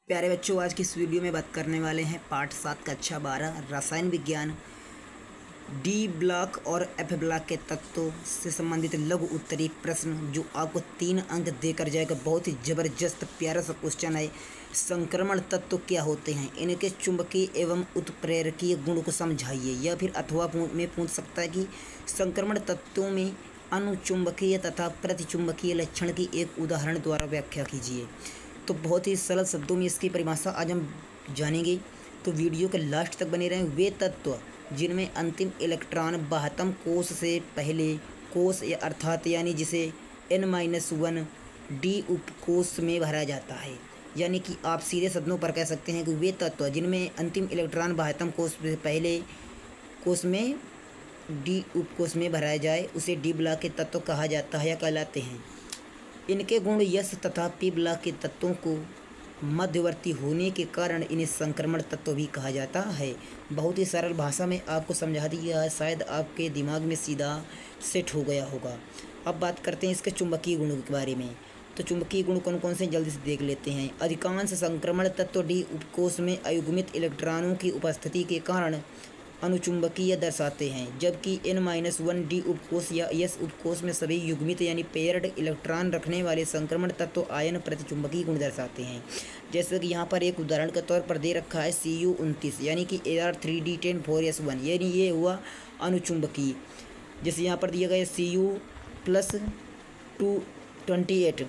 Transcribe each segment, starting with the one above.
प्यारे बच्चों, आज की इस वीडियो में बात करने वाले हैं पाठ 7 कक्षा 12 रसायन विज्ञान डी ब्लॉक और एफ ब्लॉक के तत्वों से संबंधित लघु उत्तरीय प्रश्न, जो आपको 3 अंक देकर जाएगा। बहुत ही ज़बरदस्त प्यारा सा क्वेश्चन है। संक्रमण तत्व क्या होते हैं, इनके चुंबकीय एवं उत्प्रेरकीय गुण को समझाइए। या फिर अथवा में पूछ सकता है कि संक्रमण तत्वों में अनुचुंबकीय तथा प्रतिचुंबकीय लक्षण की एक उदाहरण द्वारा व्याख्या कीजिए। तो बहुत ही सरल शब्दों में इसकी परिभाषा आज हम जानेंगे, तो वीडियो के लास्ट तक बने रहें। वे तत्व जिनमें अंतिम इलेक्ट्रॉन बाह्यतम कोश से पहले कोश या अर्थात यानी जिसे N-1 डी उपकोश में भरा जाता है। यानी कि आप सीधे शब्दों पर कह सकते हैं कि वे तत्व जिनमें अंतिम इलेक्ट्रॉन बाह्यतम कोश से पहले कोश में डी उपकोश में भराया जाए, उसे डी ब्लॉक के तत्व कहा जाता है या कहलाते हैं। इनके गुण यस तथा पी ब्लॉक के तत्वों को मध्यवर्ती होने के कारण इन्हें संक्रमण तत्व भी कहा जाता है। बहुत ही सरल भाषा में आपको समझा दिया है, शायद आपके दिमाग में सीधा सेट हो गया होगा। अब बात करते हैं इसके चुंबकीय गुणों के बारे में। तो चुंबकीय गुण कौन कौन से जल्दी से देख लेते हैं। अधिकांश संक्रमण तत्व डी उपकोश में अयुग्मित इलेक्ट्रॉनों की उपस्थिति के कारण अनुचुंबकीय दर्शाते हैं, जबकि N-1 डी उपकोश या एस उपकोश में सभी युग्मित यानी पेयर्ड इलेक्ट्रॉन रखने वाले संक्रमण तत्व आयन प्रतिचुंबकीय गुण दर्शाते हैं। जैसे कि यहाँ पर एक उदाहरण के तौर पर दे रखा है Cu29 यानी कि Ar3D10 4s1, यानी ये हुआ अनुचुंबकीय। जैसे यहाँ पर दिया गया Cu+228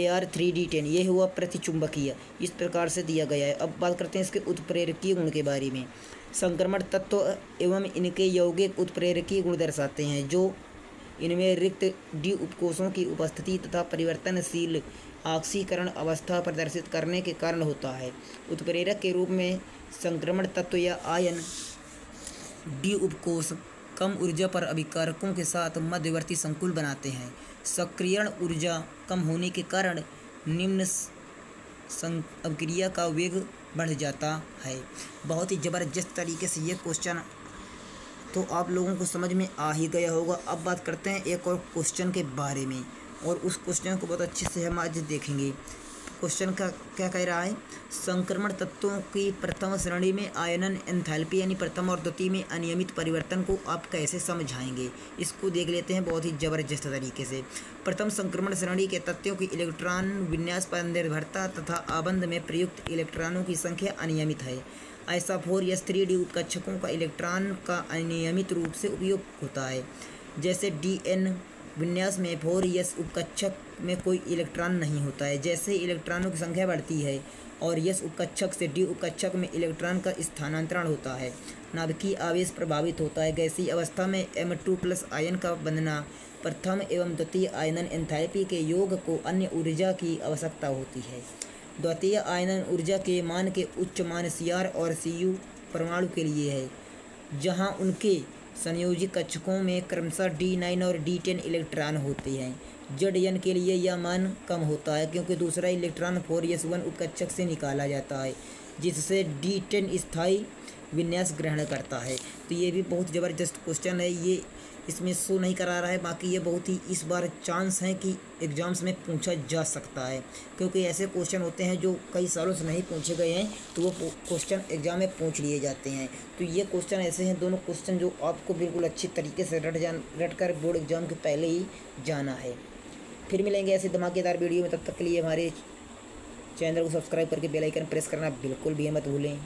Ar3D10, ये हुआ प्रतिचुंबकीय। इस प्रकार से दिया गया है। अब बात करते हैं इसके उत्प्रेरकीय गुण के बारे में। संक्रमण तत्व एवं इनके यौगिक उत्प्रेरकीय गुण दर्शाते हैं, जो इनमें रिक्त डी उपकोशों की उपस्थिति तथा परिवर्तनशील ऑक्सीकरण अवस्था प्रदर्शित करने के कारण होता है। उत्प्रेरक के रूप में संक्रमण तत्व या आयन डी उपकोश कम ऊर्जा पर अभिकारकों के साथ मध्यवर्ती संकुल बनाते हैं। सक्रियण ऊर्जा कम होने के कारण निम्न अभिक्रिया का वेग बढ़ जाता है। बहुत ही ज़बरदस्त तरीके से ये क्वेश्चन तो आप लोगों को समझ में आ ही गया होगा। अब बात करते हैं एक और क्वेश्चन के बारे में, और उस क्वेश्चन को बहुत अच्छे से हम आज देखेंगे। क्वेश्चन का क्या कह रहा है, संक्रमण तत्वों की प्रथम श्रेणी में आयनन एंथैल्पी यानी प्रथम और द्वितीय में अनियमित परिवर्तन को आप कैसे समझाएंगे। इसको देख लेते हैं बहुत ही ज़बरदस्त तरीके से। प्रथम संक्रमण श्रेणी के तत्वों की इलेक्ट्रॉन विन्यास पर निर्भरता तथा आबंध में प्रयुक्त इलेक्ट्रॉनों की संख्या अनियमित है। ऐसा 4s3 डी उपकक्षकों का इलेक्ट्रॉन का अनियमित रूप से उपयोग होता है। जैसे DN विन्यास में 4s उपकक्षक में कोई इलेक्ट्रॉन नहीं होता है। जैसे इलेक्ट्रॉनों की संख्या बढ़ती है और s उपकक्षक से d उपकक्षक में इलेक्ट्रॉन का स्थानांतरण होता है, नाभिकीय आवेश प्रभावित होता है। गैसीय अवस्था में M2+ आयन का बनना प्रथम एवं द्वितीय आयनन एंथैल्पी के योग को अन्य ऊर्जा की आवश्यकता होती है। द्वितीय आयनन ऊर्जा के मान के उच्च मान Cr और Cu परमाणु के लिए है, जहाँ उनके संयोजी कक्षकों में क्रमशः D9 और D10 इलेक्ट्रॉन होते हैं। Zn के लिए यह मान कम होता है, क्योंकि दूसरा इलेक्ट्रॉन 4s1 उपकक्षक से निकाला जाता है, जिससे D10 स्थायी विन्यास ग्रहण करता है। तो ये भी बहुत ज़बरदस्त क्वेश्चन है। ये इसमें शो नहीं करा रहा है, बाकी ये बहुत ही इस बार चांस है कि एग्ज़ाम्स में पूछा जा सकता है, क्योंकि ऐसे क्वेश्चन होते हैं जो कई सालों से नहीं पूछे गए हैं, तो वो क्वेश्चन एग्ज़ाम में पूछ लिए जाते हैं। तो ये क्वेश्चन ऐसे हैं, दोनों क्वेश्चन जो आपको बिल्कुल अच्छी तरीके से रट कर बोर्ड एग्ज़ाम के पहले ही जाना है। फिर मिलेंगे ऐसे धमाकेदार वीडियो में, तब तक के लिए हमारे चैनल को सब्सक्राइब करके बेल आइकन प्रेस करना बिल्कुल भी मत भूलें।